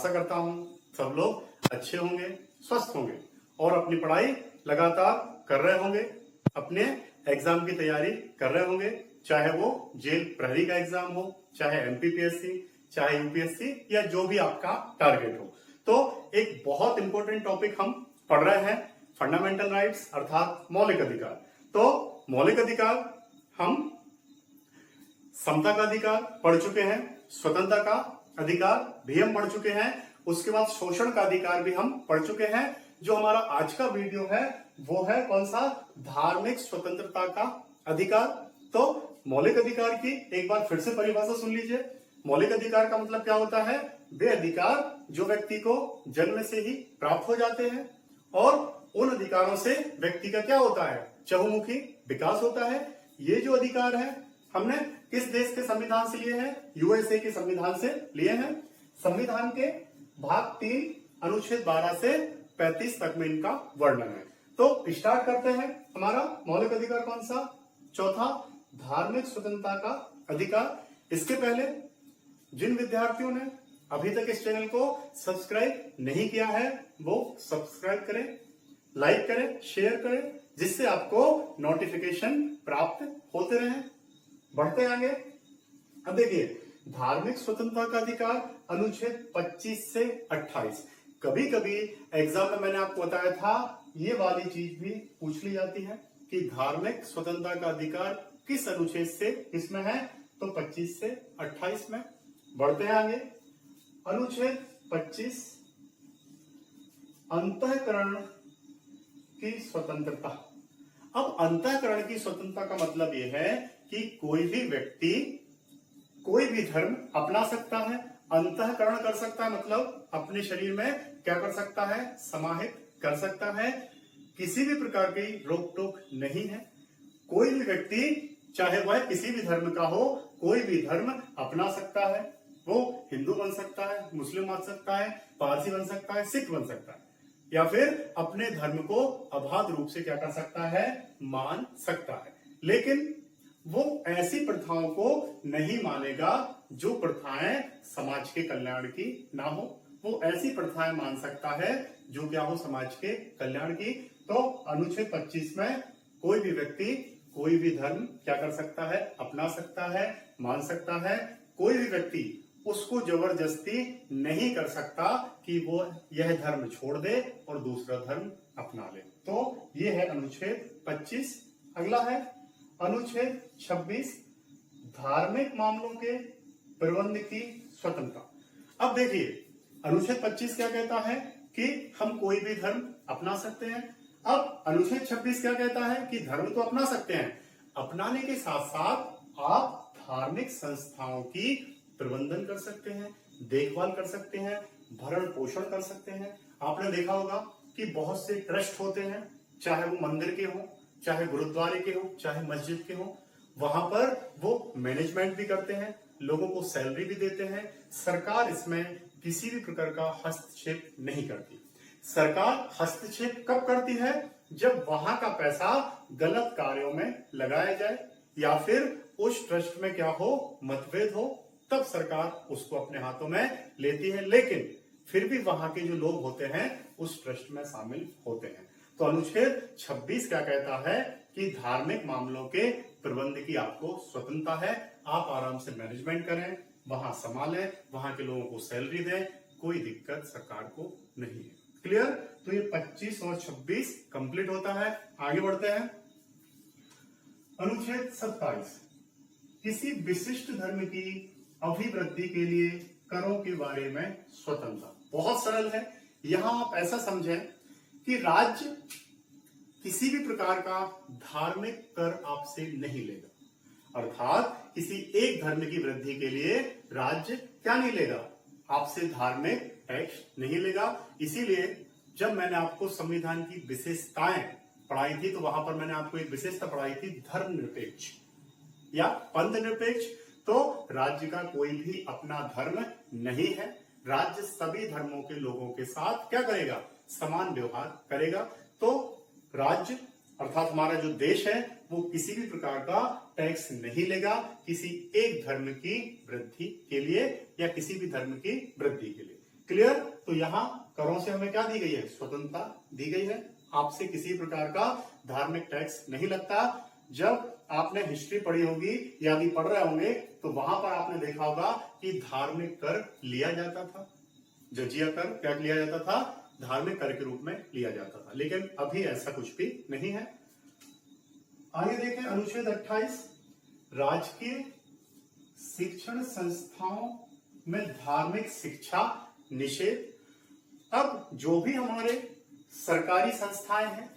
आशा करता हूं सब लोग अच्छे होंगे, स्वस्थ होंगे और अपनी पढ़ाई लगातार कर रहे होंगे, अपने एग्जाम की तैयारी कर रहे होंगे, चाहे वो जेल प्रहरी का एग्जाम हो, चाहे एमपीपीएससी, चाहे यूपीएससी या जो भी आपका टारगेट हो। तो एक बहुत इंपॉर्टेंट टॉपिक हम पढ़ रहे हैं, फंडामेंटल राइट्स अर्थात मौलिक अधिकार। तो मौलिक अधिकार हम समता का अधिकार पढ़ चुके हैं, स्वतंत्रता का अधिकार भी हम पढ़ चुके हैं, उसके बाद शोषण का अधिकार भी हम पढ़ चुके हैं। जो हमारा आज का वीडियो है वो है कौन सा, धार्मिक स्वतंत्रता का अधिकार। तो मौलिक अधिकार की एक बार फिर से परिभाषा सुन लीजिए। मौलिक अधिकार का मतलब क्या होता है, वे अधिकार जो व्यक्ति को जन्म से ही प्राप्त हो जाते हैं और उन अधिकारों से व्यक्ति का क्या होता है, चहुमुखी विकास होता है। ये जो अधिकार है हमने किस देश के संविधान से लिए हैं, यूएसए के संविधान से लिए हैं। संविधान के भाग 3 अनुच्छेद 12 से 35 तक में इनका वर्णन है। तो स्टार्ट करते हैं। हमारा मौलिक अधिकार कौन सा, चौथा, धार्मिक स्वतंत्रता का अधिकार। इसके पहले जिन विद्यार्थियों ने अभी तक इस चैनल को सब्सक्राइब नहीं किया है वो सब्सक्राइब करें, लाइक करें, शेयर करें, जिससे आपको नोटिफिकेशन प्राप्त होते रहें। बढ़ते आगे। अब देखिए, धार्मिक स्वतंत्रता का अधिकार अनुच्छेद 25 से 28। कभी कभी एग्जाम में मैंने आपको बताया था ये वाली चीज भी पूछ ली जाती है कि धार्मिक स्वतंत्रता का अधिकार किस अनुच्छेद से किसमें है, तो 25 से 28 में। बढ़ते हैं आगे। अनुच्छेद 25, अंतःकरण की स्वतंत्रता। अब अंतःकरण की स्वतंत्रता का मतलब यह है कि कोई भी व्यक्ति कोई भी धर्म अपना सकता है, अंतःकरण कर सकता है, मतलब अपने शरीर में क्या कर सकता है, समाहित कर सकता है। किसी भी प्रकार की रोक टोक नहीं है। कोई भी व्यक्ति चाहे वह किसी भी धर्म का हो, कोई भी धर्म अपना सकता है। वो हिंदू बन सकता है, मुस्लिम बन सकता है, पारसी बन सकता है, सिख बन सकता है, या फिर अपने धर्म को अबाध रूप से क्या कर सकता है, मान सकता है। लेकिन वो ऐसी प्रथाओं को नहीं मानेगा जो प्रथाएं समाज के कल्याण की ना हो। वो ऐसी प्रथाएं मान सकता है जो क्या हो, समाज के कल्याण की। तो अनुच्छेद 25 में कोई भी व्यक्ति कोई भी धर्म क्या कर सकता है, अपना सकता है, मान सकता है। कोई भी व्यक्ति उसको जबरदस्ती नहीं कर सकता कि वो यह धर्म छोड़ दे और दूसरा धर्म अपना ले। तो ये है अनुच्छेद 25। अगला है अनुच्छेद 26, धार्मिक मामलों के प्रबंध की स्वतंत्रता। अब देखिए, अनुच्छेद 25 क्या कहता है कि हम कोई भी धर्म अपना सकते हैं। अब अनुच्छेद 26 क्या कहता है कि धर्म तो अपना सकते हैं, अपनाने के साथ साथ आप धार्मिक संस्थाओं की प्रबंधन कर सकते हैं, देखभाल कर सकते हैं, भरण पोषण कर सकते हैं। आपने देखा होगा कि बहुत से ट्रस्ट होते हैं, चाहे वो मंदिर के हों, चाहे गुरुद्वारे के हो, चाहे मस्जिद के हो, वहां पर वो मैनेजमेंट भी करते हैं, लोगों को सैलरी भी देते हैं। सरकार इसमें किसी भी प्रकार का हस्तक्षेप नहीं करती। सरकार हस्तक्षेप कब करती है, जब वहां का पैसा गलत कार्यों में लगाया जाए या फिर उस ट्रस्ट में क्या हो, मतभेद हो, तब सरकार उसको अपने हाथों में लेती है। लेकिन फिर भी वहां के जो लोग होते हैं उस ट्रस्ट में शामिल होते हैं। तो अनुच्छेद 26 क्या कहता है कि धार्मिक मामलों के प्रबंध की आपको स्वतंत्रता है। आप आराम से मैनेजमेंट करें, वहां संभालें, वहां के लोगों को सैलरी दें, कोई दिक्कत सरकार को नहीं है। क्लियर? तो ये 25 और 26 कंप्लीट होता है। आगे बढ़ते हैं। अनुच्छेद 27, किसी विशिष्ट धर्म की अभिवृद्धि के लिए करों के बारे में स्वतंत्रता। बहुत सरल है। यहां आप ऐसा समझें कि राज्य किसी भी प्रकार का धार्मिक कर आपसे नहीं लेगा, अर्थात किसी एक धर्म की वृद्धि के लिए राज्य क्या नहीं लेगा, आपसे धार्मिक टैक्स नहीं लेगा। इसीलिए जब मैंने आपको संविधान की विशेषताएं पढ़ाई थी तो वहां पर मैंने आपको एक विशेषता पढ़ाई थी, धर्मनिरपेक्ष या पंथ निरपेक्ष। तो राज्य का कोई भी अपना धर्म नहीं है। राज्य सभी धर्मों के लोगों के साथ क्या करेगा, समान व्यवहार करेगा। तो राज्य अर्थात हमारा जो देश है वो किसी भी प्रकार का टैक्स नहीं लेगा किसी एक धर्म की वृद्धि के लिए या किसी भी धर्म की वृद्धि के लिए। क्लियर? तो यहाँ करों से हमें क्या दी गई है? स्वतंत्रता दी गई है। आपसे किसी प्रकार का धार्मिक टैक्स नहीं लगता। जब आपने हिस्ट्री पढ़ी होगी या अभी पढ़ रहे होंगे तो वहां पर आपने देखा होगा कि धार्मिक कर लिया जाता था। जजिया कर क्या लिया जाता था? धार्मिक कर के रूप में लिया जाता था। लेकिन अभी ऐसा कुछ भी नहीं है। आगे देखें अनुच्छेद 28, राजकीय शिक्षण संस्थाओं में धार्मिक शिक्षा निषेध। अब जो भी हमारे सरकारी संस्थाएं हैं,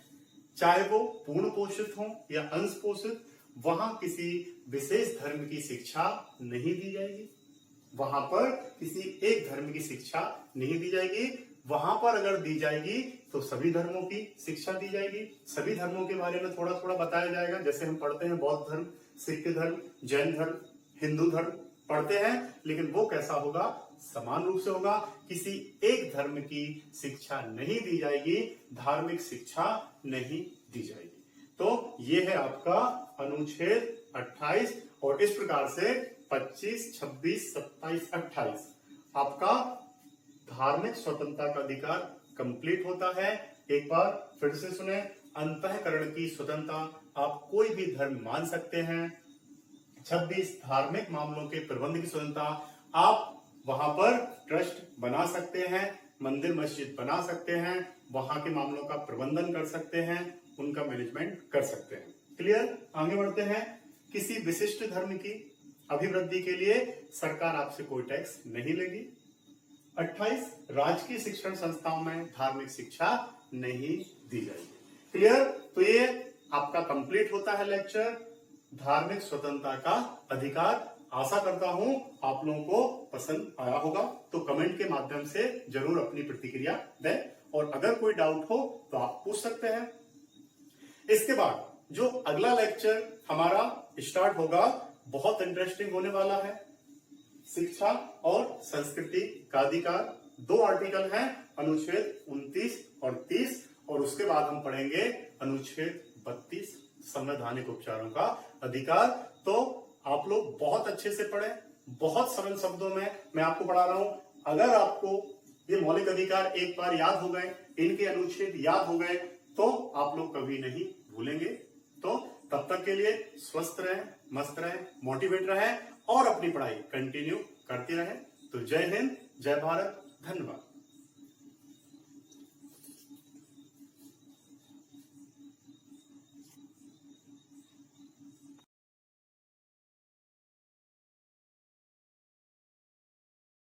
चाहे वो पूर्ण पोषित हों या अंश पोषित, वहां किसी विशेष धर्म की शिक्षा नहीं दी जाएगी। वहां पर किसी एक धर्म की शिक्षा नहीं दी जाएगी। वहां पर अगर दी जाएगी तो सभी धर्मों की शिक्षा दी जाएगी। सभी धर्मों के बारे में थोड़ा थोड़ा बताया जाएगा। जैसे हम पढ़ते हैं बौद्ध धर्म, सिख धर्म, जैन धर्म, हिंदू धर्म पढ़ते हैं, लेकिन वो कैसा होगा? समान रूप से होगा। किसी एक धर्म की शिक्षा नहीं दी जाएगी, धार्मिक शिक्षा नहीं दी जाएगी। तो ये है आपका अनुच्छेद 28 और इस प्रकार से 25, 26, 27, 28 आपका धार्मिक स्वतंत्रता का अधिकार कंप्लीट होता है। एक बार फिर से सुने, अंतःकरण की स्वतंत्रता, आप कोई भी धर्म मान सकते हैं। 26 धार्मिक मामलों के प्रबंध की स्वतंत्रता, आप वहां पर ट्रस्ट बना सकते हैं, मंदिर मस्जिद बना सकते हैं, वहां के मामलों का प्रबंधन कर सकते हैं, उनका मैनेजमेंट कर सकते हैं। क्लियर? आगे बढ़ते हैं। किसी विशिष्ट धर्म की अभिवृद्धि के लिए सरकार आपसे कोई टैक्स नहीं लेगी। 28 राजकीय शिक्षण संस्थाओं में धार्मिक शिक्षा नहीं दी जाएगी। क्लियर? तो ये आपका कंप्लीट होता है लेक्चर धार्मिक स्वतंत्रता का अधिकार। आशा करता हूं आप लोगों को पसंद आया होगा। तो कमेंट के माध्यम से जरूर अपनी प्रतिक्रिया दें और अगर कोई डाउट हो तो आप पूछ सकते हैं। इसके बाद जो अगला लेक्चर हमारा स्टार्ट होगा बहुत इंटरेस्टिंग होने वाला है। शिक्षा और संस्कृति का अधिकार, 2 आर्टिकल हैं, अनुच्छेद 29 और 30, और उसके बाद हम पढ़ेंगे अनुच्छेद 32 संवैधानिक उपचारों का अधिकार। तो आप लोग बहुत अच्छे से पढ़ें, बहुत सरल शब्दों में मैं आपको पढ़ा रहा हूं। अगर आपको ये मौलिक अधिकार एक बार याद हो गए, इनके अनुच्छेद याद हो गए, तो आप लोग कभी नहीं भूलेंगे। तो तब तक के लिए स्वस्थ रहें, मस्त रहें, मोटिवेट रहें और अपनी पढ़ाई कंटिन्यू करते रहें। तो जय हिंद, जय भारत, धन्यवाद।